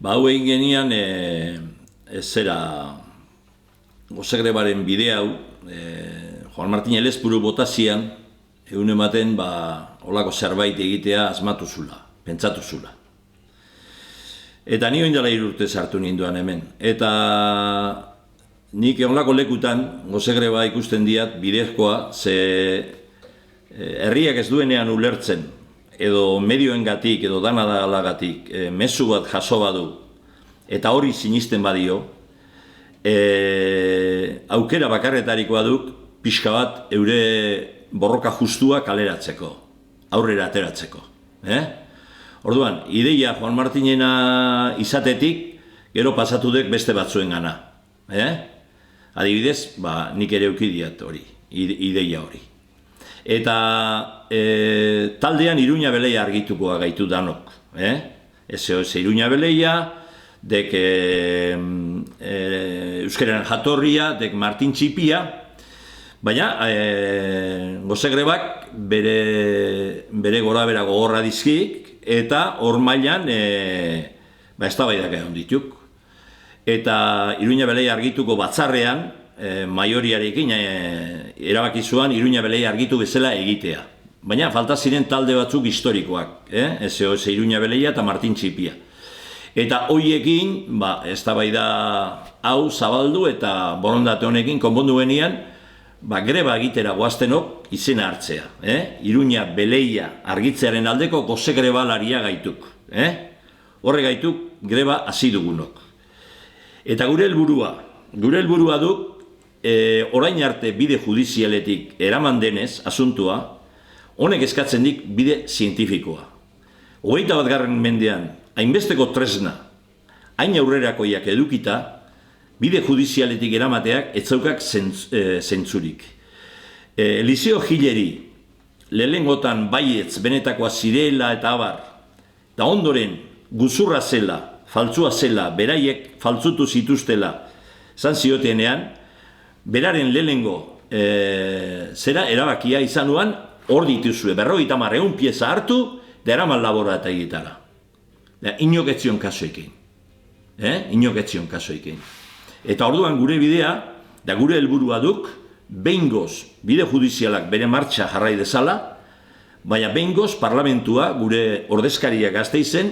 Hau egin genian, gozegrebaren bide hau, Juan Martin Elezpuru botazian, egun ematen, holako zerbait egitea asmatu zula, pentsatu zula. Eta ni oindela 3 urte sartu ninduan hemen. Eta nik holako lekutan, gozegreba ikusten diat, bidezkoa, ze herriak ez duenean ulertzen, edo medioengatik, edo danadalagatik, mezu bat jaso badu, eta hori sinisten badio, aukera bakarretarikoa duk, pixka bat eure borroka justua kaleratzeko, aurrera ateratzeko. Orduan, ideia Juan Martinena izatetik, gero pasatu dek beste batzuen gana. Adibidez, nik ere eukidiat hori, ideia hori. Eta taldean Iruña Beleia argitukoa gaitu danok. SOS Iruña Beleia, dek euskararen jatorria, dek Martin Txipia, baina gozegrebak bere gora bera gogorra dizkik, eta hor mailan eztabaidak egon dituk. Eta Iruña Beleia argituko batzarrean, maioriarekin erabaki zuan Iruña Beleia argitu bezala egitea. Baina falta ziren talde batzuk historikoak, SOS Iruña Beleia eta Martin Txipia. Eta hoiekin, eztabaida hau zabaldu eta borondate honekin konpondu genian, greba egitera goaztenok izena hartzea. Iruña Beleia argitzearen aldeko gozegrebalaria gaituk. Horre gaituk greba hasi dugunok. Eta gure helburua duk, orain arte bide judizialetik eraman denez, asuntua, honek eskatzen dik bide zientifikoa. 21. mendean, hainbesteko tresna, hain aurrerakoiak edukita, bide judizialetik eramateak etzaukak zentzurik. Eliseo Gileri, lehengotan baietz benetakoa zirela eta abar, eta ondoren guzurra zela, faltzua zela, beraiek faltzutu zituztela, zan ziotenean, beraren lehengo erabakia izanuan, hor dituzue, 50 pieza hartu, da eraman laborategitara. Inoketzion kasoekin. Inoketzion kasoekin. Eta orduan gure bidea, da gure helburua duk, behingoz bide judizialak bere martxa jarrai dezala, baina behingoz parlamentua, gure ordezkariak Gasteizen,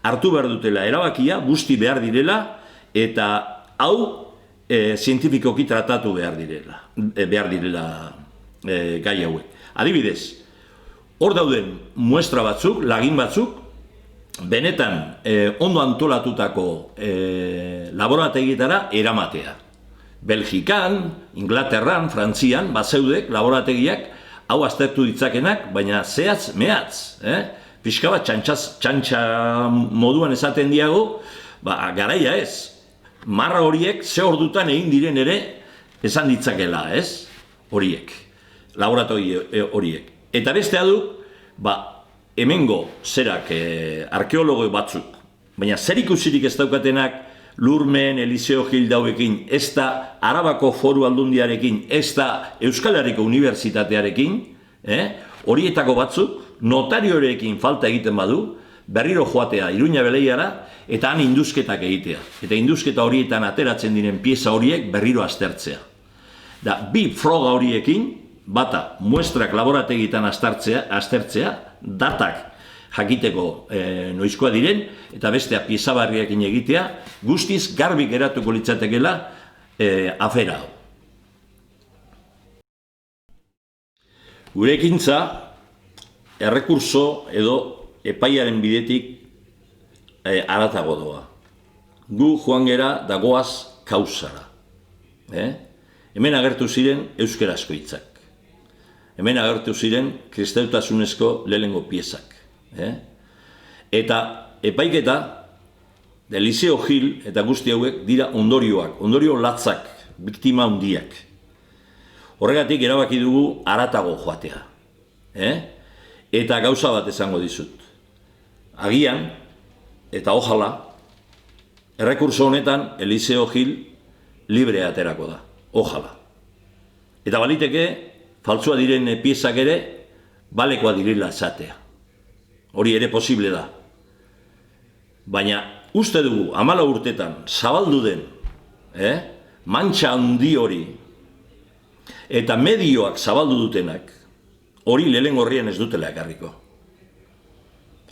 hartu behar dutela erabakia, guzti behar direla, eta hau zientifikoki tratatu behar direla gai hauek. Adibidez, hor dauden muestra batzuk, lagin batzuk, benetan ondo antolatutako laborategietara eramatea. Belgikan, Inglaterran, Frantzian, bazeudek laborategiak hau aztertu ditzakenak, baina zehatz, mehatz. Pixka bat txantxa moduan esaten diago, garaia ez. Marra horiek ze ordutan egin diren ere esan ditzakela, ez? Horiek, laborategi horiek. Eta bestea du, hemengo zerak arkeologo batzuk, baina zer ikusirik ez daukatenak Lurmen, Eliseo Gil dauekin, ez da Arabako Foru Aldundiarekin, ez da Euskal Herriko Unibertsitatearekin, horietako batzuk, notariorekin falta egiten badu, berriro joatea Iruña Beleiara, eta han induzketak egitea. Eta induzketa horietan ateratzen diren pieza horiek berriro aztertzea. Bi froga horiekin, bata, muestrak laborategitan aztertzea, datak jakiteko noizkoa diren, eta bestea pieza barriekin egitea, guztiz garbi geratuko litzatekela afera hau. Gure ekintza, errekurso edo epaiaren bidetik haratago doa. Gu joan gera dagoaz kausara. Hemen agertu ziren euskarazko hitzak. Hemen agertu ziren kristautasunezko lehengo piezak. Eta epaiketa, Eliseo Gil eta guzti hauek dira ondorioak, ondorio latzak, biktima hundiak. Horregatik erabaki dugu haratago joatea. Eta gauza bat esango dizut. Agian, eta ojala, errekurso honetan Eliseo Gil libre aterako da. Ojala. Eta baliteke, faltsua diren piezak ere, balekoa direla esatea. Hori ere posible da. Baina uste dugu, 14 urtetan, zabaldu den, mantxa handi hori, eta medioak zabaldu dutenak, hori lehen horrian ez dutela ekarriko.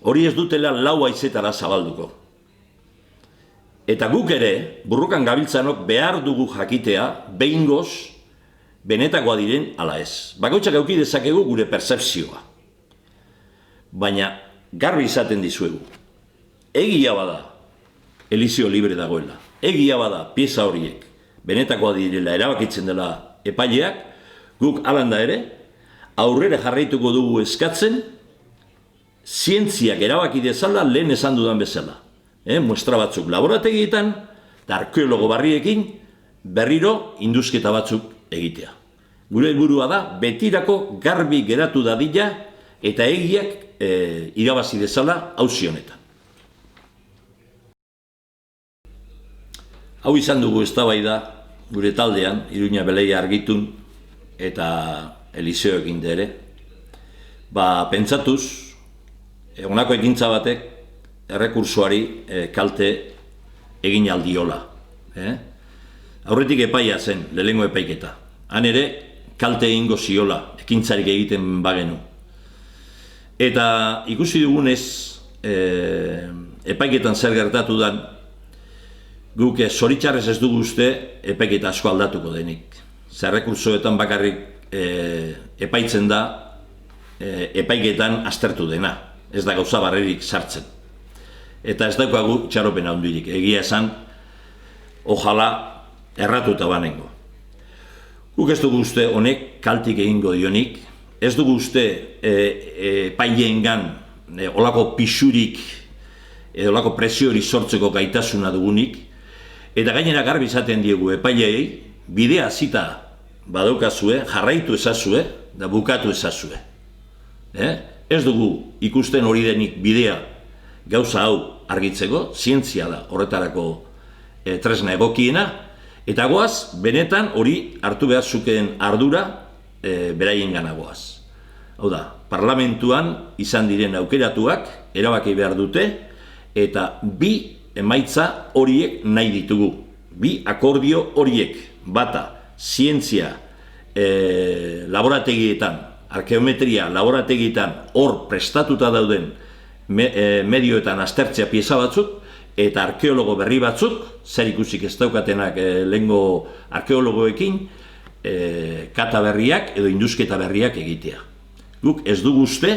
Hori ez dutela lau haizetara zabalduko. Eta guk ere, burrukan gabiltzanok behar dugu jakitea, behingoz, benetakoa diren ala ez. Bakoitzak eduki dezakegu gure percepzioa. Baina, garbi izaten dizuegu. Egia bada, elizio libre dagoela. Egia bada, pieza horiek, benetakoa direla erabakitzen dela epaileak, guk alanda ere, aurrera jarraituko dugu eskatzen, zientziak erabaki dezala lehen esan dudan bezala. Muestra batzuk laborategietan, eta arkeologo barriekin berriro indusketa batzuk egitea. Gure helburua da, betirako garbi geratu dadila eta egiak irabazi dezala auzi honetan. Hau izan dugu eztabaida gure taldean, Iruña Beleia Argitun eta Eliseoekin ere. Pentsatuz, honako ekintza batek errekursoari kalte egin aldiola. Aurretik epaia zen, lehengo epaiketa. Han ere, kalte egingo ziola, ekintzarik egiten bagenu. Eta ikusi dugunez, epaiketan zer gertatu dan, guk zoritxarrez ez dugu uste epaiketa asko aldatuko denik. Zer errekursoetan bakarrik epaitzen da, epaiketan aztertu dena. Ez da gauza barrerik sartzen. Eta ez daukagu txaropen handirik. Egia esan, ojala erratuta banengo. Guk ez dugu uste honek kaltik egingo dionik, ez dugu uste epaileengan olako pisurik, olako presiori sortzeko gaitasuna dugunik, eta gainera garbi izaten diegu epaileei, bidea zita badaukazue, jarraitu ezazue, da bukatu ezazue. Ez dugu ikusten hori denik bidea gauza hau argitzeko, zientzia da horretarako tresna egokiena, eta goaz, benetan hori hartu behar zukeen ardura beraien ganagoaz. Hau da, parlamentuan izan diren aukeratuak erabaki behar dute, eta bi emaitza horiek nahi ditugu. Bi akordio horiek, bata, zientzia laborategietan, arkeometria laborategietan hor prestatuta dauden medioetan aztertzea pieza batzuk, eta arkeologo berri batzuk, zer ikusik ez daukatenak lehengo arkeologoekin, kata berriak edo indusketa berriak egitea. Guk ez dugu uste,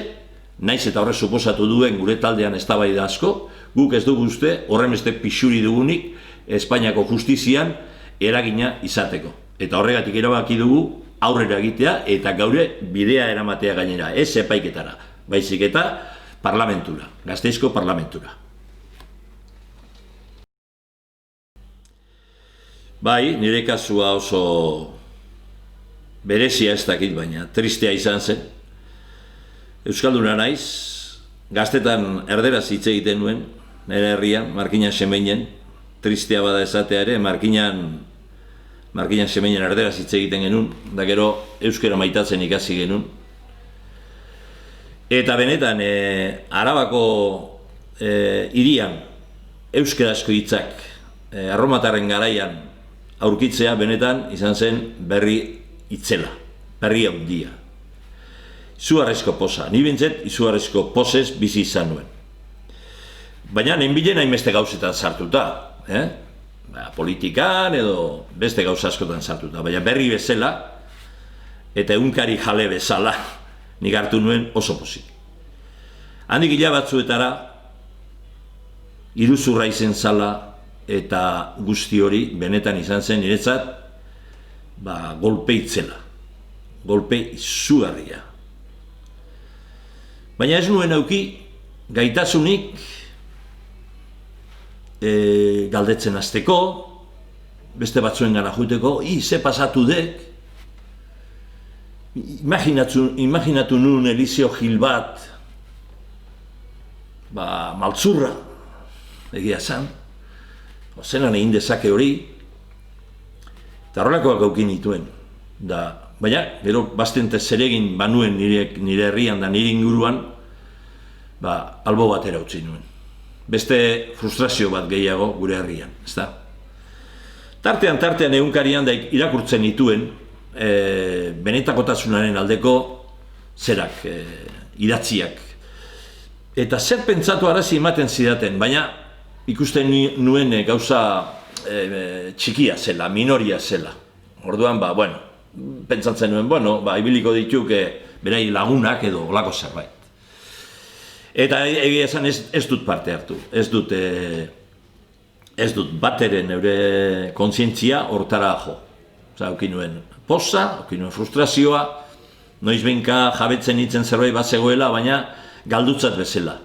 naiz eta horre suposatu duen gure taldean eztabaida asko, guk ez dugu uste horremeste pixuri dugunik Espainiako justizian eragina izateko. Eta horregatik erabaki dugu aurrera egitea eta gaure bidea eramatea gainera, ez epaiketara, baizik eta parlamentura, Gasteizko parlamentura. Bai, nire kasua oso berezia ez dakit, baina tristea izan zen. Euskalduna naiz, gaztetan erderaz hitz egiten nuen, nire herrian, Markina Semeinen, tristea bada esatea ere, Markina Semeinen erderaz hitz egiten genuen, da gero euskera maitatzen ikasi genuen. Eta benetan, Arabako hirian euskarazko hitzak erromatarren garaian aurkitzea benetan izan zen berri itzela, berri handia. Izugarrizko poza, ni bintzet izugarrizko pozez bizi izan nuen. Baina nenbilen hainbeste gauzetan sartuta, politikan edo beste gauza askotan sartuta, baina berri bezala eta egunkari jale bezala nik hartu nuen oso pozik. Handik batzuetara, iruzurra izen zala eta guzti hori benetan izan zen niretzat, golpe itzela, golpe izugarria. Baina ez nuen auki gaitasunik galdetzen hasteko, beste batzuen gana joiteko, ze pasatu dek, imaginatu nuen Elizeo Gil bat, maltzurra, egia zan, zelan egin dezake hori, eta horrelakoak aukin nituen. Baina, gero, bastante zeregin banuen nire herrian da nire inguruan, albo batera utzi nuen. beste frustrazio bat gehiago gure herrian, ezta? Tartean egunkarian da irakurtzen dituen benetakotasunaren aldeko zerak, idatziak. Eta zer pentsatu arazi ematen zidaten, baina ikusten nuen gauza txikia zela, minoria zela. Orduan, pentsatzen nuen, ibiliko dituk berai lagunak edo olako zerbait. Eta egia esan ez dut parte hartu, ez dut bateren neure kontzientzia hortara jo. Auki nuen poza, auki nuen frustrazioa, noiz behinka jabetzen nintzen zerbait bat zegoela, baina galdutzat bezala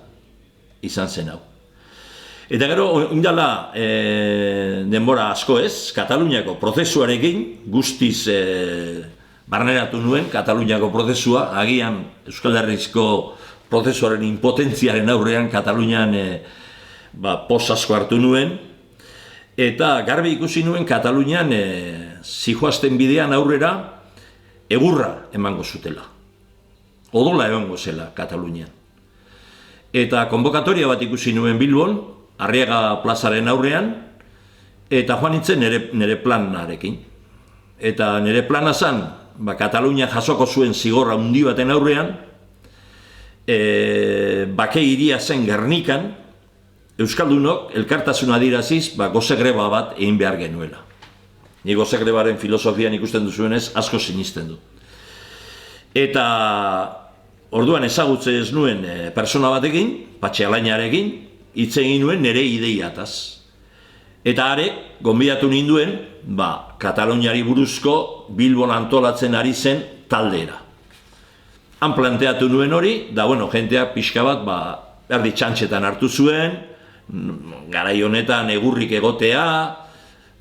izan zen hau. Eta gero, indala denbora asko ez, Kataluniako prozesuarekin guztiz barneratu nuen Kataluniako prozesua, agian Euskal Herrizko prozesuaren impotentziaren aurrean Katalunian poz asko hartu nuen, eta garbi ikusi nuen Katalunian zijoazten bidean aurrera egurra emango zutela. Odola egongo zela Katalunian. Eta konbokatoria bat ikusi nuen Bilbon, Arriaga plazaren aurrean, eta joan nintzen nire planarekin. Eta nire plana zan, Katalunia jasoko zuen zigorra handi baten aurrean, bake hiria zen Gernikan, Euskaldunok elkartasuna adiraziz goze greba bat egin behar genuela. Ni goze grebaren filosofian ikusten duzuenez asko sinisten du. Eta orduan ezagutze ez nuen persona batekin, Patxi Alainarekin, hitz egin nuen nire ideiataz. Eta arek, gonbidatu ninduen, Kataluniari buruzko Bilbon antolatzen ari zen taldera. Han planteatu nuen hori, da jenteak pixka bat, erdi txantxetan hartu zuen, garai honetan egurrik egotea,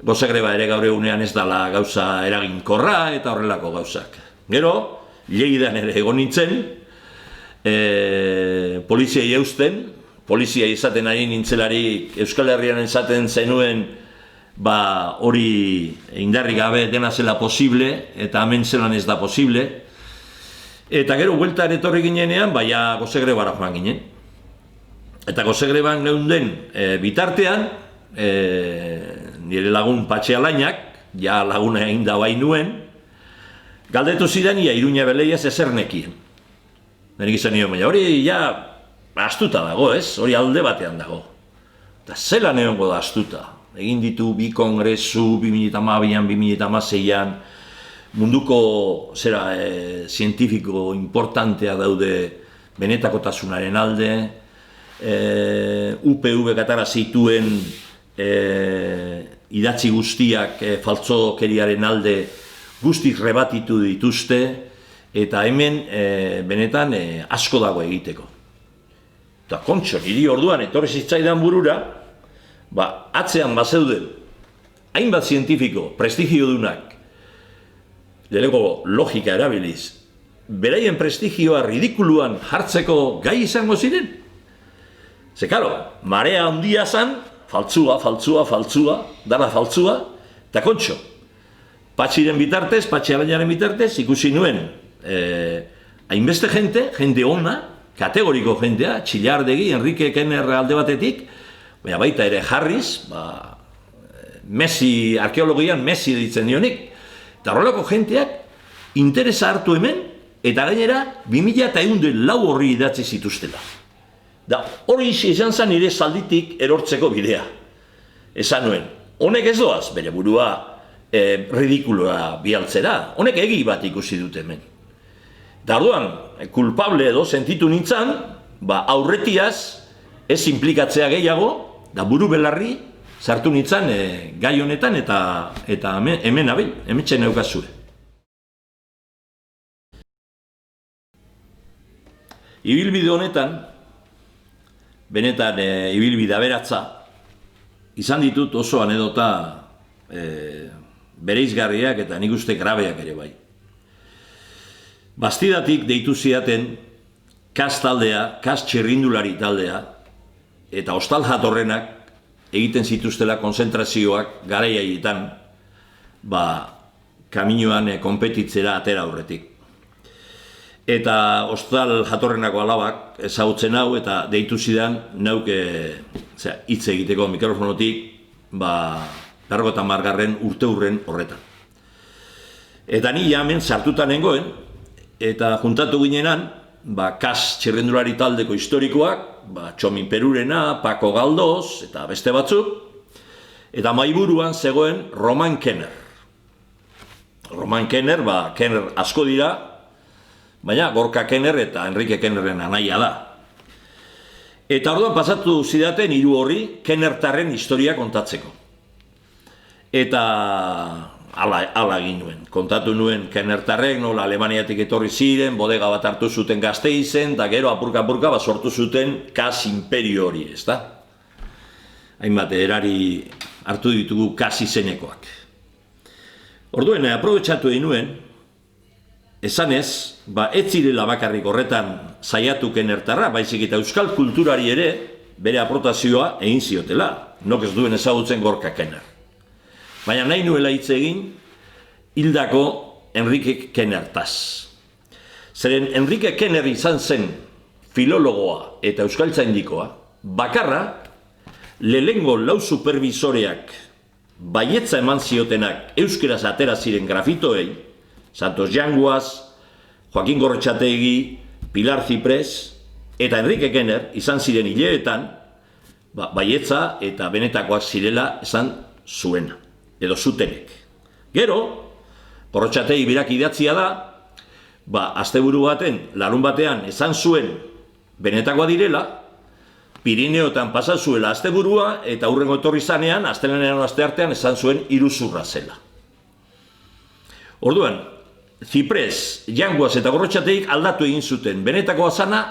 goze greba ere gaur egunean ez dala gauza eraginkorra eta horrelako gauzak. Gero, Lleidan ere egon nintzen, poliziai eusten, polizia izaten ari nintzelarik Euskal Herrian esaten zenuen hori indarrik gabe dena zela posible, eta hemen zelan ez da posible. Eta gero, buelta etorri ginenean, goze grebara joan ginen. Eta goze greban geunden bitartean, nire lagun Patxi Alainak, ja laguna egin da bai nuen, galdetu zidan ia Iruña Beleiaz ezer nekien. Benik izan nio, baina hori ja astuta dago, ez? Hori alde batean dago. Eta zelan egongo da astuta. Egin ditu bi kongresu, 2012an, 2016an, munduko zientifiko importantea daude benetakotasunaren alde, UPV atera zituen idatzi guztiak faltzokeriaren alde guztiz rebatitu dituzte, eta hemen benetan asko dago egiteko. Eta kontxo, niri orduan etorri zitzaidan burura, atzean bazeuden hainbat zientifiko, prestigiodunak, delego logika erabiliz, beraien prestigioa ridikuluan jartzeko gai izango ziren? Ze, karo, marea handia zan, faltzua, dara faltzua, eta kontxo, Patxiren bitartez, Patxi Alainaren bitartez, ikusi nuen hainbeste jende ona, kategoriko jendea, Txillardegi, Enrique Kenner alde batetik, baita ere Harris, Messi, arkeologian Messi ditzen dionik, eta horrelako jenteak interesa hartu hemen, eta gainera 2004 horri idatzi zituztela. Da hori izan zen nire zalditik erortzeko bidea. Esan nuen, honek ez doaz bere burua ridikuloa bialtzera, honek egi bat ikusi dut hemen. Da orduan, kulpable edo sentitu nintzen, aurretiaz ez implikatzea gehiago, da buru belarri sartu nintzen gai honetan eta hemen abil, hemetxe neukazue. Ibilbide honetan, benetan ibilbide aberatza, izan ditut oso anedota bereizgarriak eta nik uste grabeak ere bai. Bastidatik deitu zidaten kas taldea, kas txirrindulari taldea, eta hostal jatorrenak egiten zituztela konzentrazioak garaiaietan, kaminoan konpetitzera atera aurretik. Eta Ostal jatorrenako alabak ezagutzen hau eta deitu zidan nauk hitz egiteko mikrofonotik berrogeita hamargarren urteurren horretan. Eta ni hemen sartuta nengoen eta juntatu ginenan kas txirrendulari taldeko historikoak, Txomin Perurena, Paco Galdoz eta beste batzuk, eta maiburuan zegoen Roman Kenner. Roman Kenner, Kenner asko dira, baina Gorka Kenner eta Enrique Kennerren anaia da. Eta orduan pasatu zidaten hiru horri Kennertarren historia kontatzeko. Eta ala egin nuen. Kontatu nuen Kennertarrek nola Alemaniatik etorri ziren, bodega bat hartu zuten Gasteizen, eta gero apurka-apurka sortu zuten kas imperio hori, ezta? Hainbat erari hartu ditugu kas izenekoak. Orduen, aprobetxatu egin nuen, esanez, ez zirela bakarrik horretan saiatu Kennertarra, baizik eta euskal kulturari ere bere aportazioa egin ziotela, nok ez duen ezagutzen Gorka Kenner. Baina nahi nuela hitz egin hildako Enrique Kennertaz. Zeren Enrique Kenner izan zen filologoa eta euskaltzaindikoa, bakarra lehengo lau supervisoreak baietza eman ziotenak euskeraz atera ziren grafitoei, Santos Yanguas, Joaquin Gorrotxategi, Pilar Ciprés eta Enrique Kenner izan ziren hileetan baietza eta benetakoak zirela esan zuena, edo zutenek. Gero, Gorrotxategi berak idatzia da, asteburu baten, larun batean esan zuen benetakoa direla, Pirineotan pasa zuela asteburua eta hurrengo etorri zanean, astelenean asteartean esan zuen iruzurra zela. Orduan, Ciprés, Yanguas eta Gorrotxategik aldatu egin zuten benetakoa zana,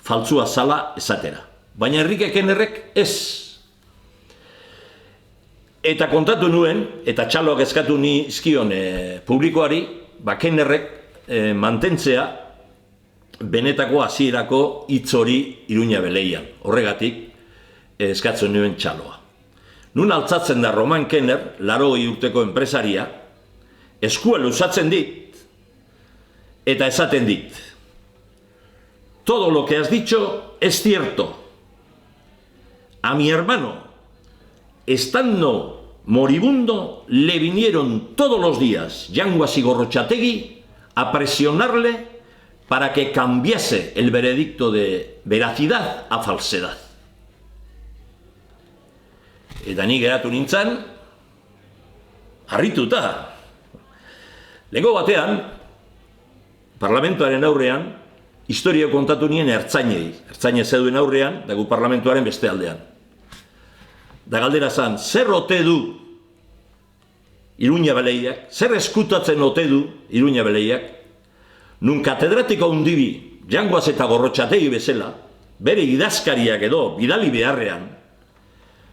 faltsua zala esatera. Baina Enrique Kennerrek ez. Eta kontatu nuen, eta txaloak eskatu nizkion publikoari, Kennerrek mantentzea benetako hasierako hitz hori Iruña Beleian. Horregatik eskatzen nuen txaloa. Nun altzatzen da Roman Kenner, 80 urteko enpresaria, eskua luzatzen dit, eta esaten dit. Todo lo que has dicho es cierto. A mi hermano, estando moribundo, le vinieron todos los días Yanguas y Gorrotxategi a presionarle para que cambiase el veredicto de veracidad a falsedad. Eta ni geratu nintzen, harrituta. Lehengo batean, parlamentuaren aurrean, historia kontatu nien ertzainei. Ertzaine zeduen aurrean, dago parlamentuaren beste aldean. Da galdera zan, zer ote du Iruña Beleiak, zer eskutatzen ote du Iruña Beleiak, nun katedratiko hundibi, Yanguas eta Gorrotxategi bezala, bere idazkariak edo bidali beharrean,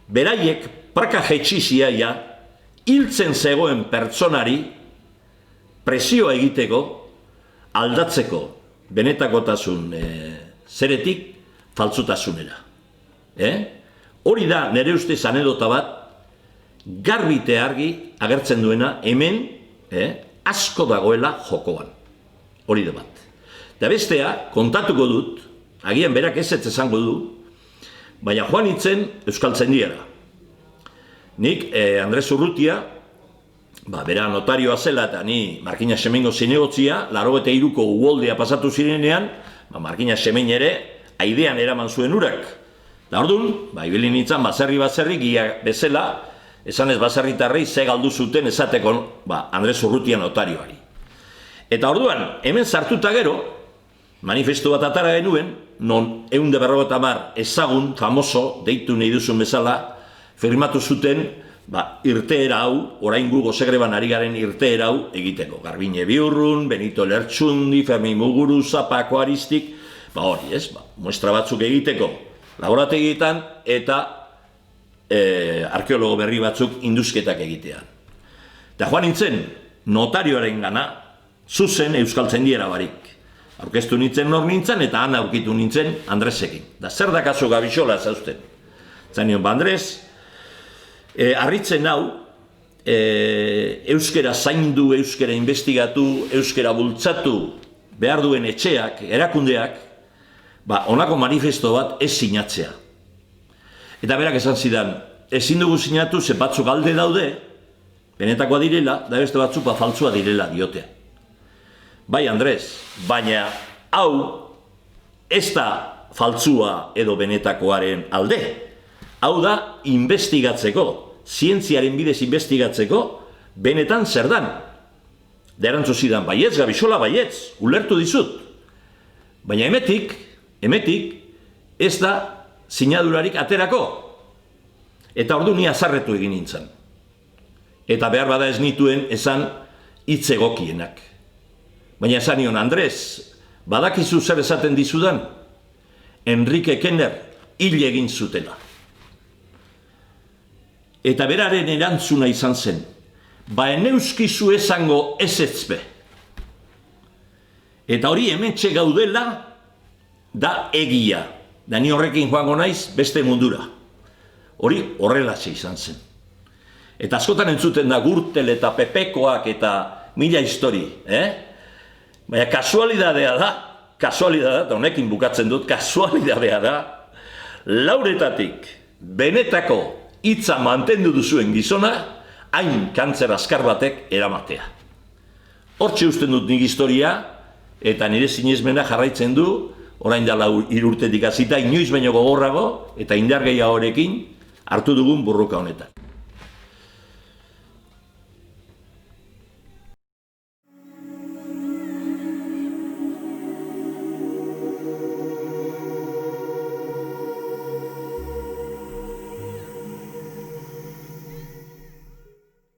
beraiek praka jetxiziaia hiltzen zegoen pertsonari presioa egiteko, aldatzeko benetakotasun zeretik faltsutasunera. Hori da nire ustez anedota bat, garbite argi agertzen duena hemen asko dagoela jokoan. Hori da bat. Da bestea, kontatuko dut, agian berak ez esango du, baina joan hitzen euskaltzaindiara. Nik, Andres Urrutia, bera notarioa zela eta ni Markina Semengo zinegotzia, 83ko uholdea pasatu zirenean, Markina Semen ere, aidean eraman zuen urak. Da orduan, ibili nintzen baserri gia bezala, esan ez baserritarrei ze galdu zuten esateko Andres Urrutia notarioari. Eta orduan, hemen sartuta gero, manifestu bat atara genuen, non 150 ezagun, famoso, deitu nahi duzun bezala, firmatu zuten, irteera hau, orain gu gozegreban ari garen irteera hau egiteko. Garbine Biurrun, Benito Lertxundi, Fermin Muguruza, Paco Aristik, hori ez, muestra batzuk egiteko laborategietan eta arkeologo berri batzuk induzketak egitean. Eta joan nintzen, notarioaren gana, zuzen euskaltzaindiera barik. Aurkeztu nintzen nor nintzen eta han aurkitu nintzen Andresekin. Da zer da kaso gabixola zauzten. Zanion, Andres, harritzen hau, euskera zaindu, euskera investigatu, euskera bultzatu behar duen etxeak, erakundeak, honako manifesto bat ez sinatzea. Eta berak esan zidan, ezin dugu sinatu ze batzuk alde daude, benetakoa direla, da beste batzuk faltsua direla diote. Bai, Andres, baina hau ez da faltsua edo benetakoaren alde. Hau da, investigatzeko, zientziaren bidez investigatzeko, benetan zer dan. Da erantzu zidan, baietz, Gabixola, baietz, ulertu dizut. Baina emetik ez da sinadurarik aterako. Eta ordu ni azarretu egin nintzen. Eta behar bada ez nituen esan hitz egokienak. Baina esan nion, Andres, badakizu zer esaten dizudan? Enrique Kenner hil egin zutela. Eta beraren erantzuna izan zen, eneuskizu esango ez ezbe. Eta hori hementxe gaudela da egia. Da ni horrekin joango naiz beste mundura. Hori horrelaxe izan zen. Eta askotan entzuten da Gürtel eta Pepekoak eta mila histori. Baina kasualidadea da, eta honekin bukatzen dut, kasualidadea da, lauretatik benetako hitza mantendu duzuen gizona, hain kantzer azkar batek eramatea. Hortxe usten dut nik historia, eta nire sinesmena jarraitzen du, orain dela 3 urtetik hasita, inoiz baino gogorrago, eta indar gehiagorekin hartu dugun borroka honetan.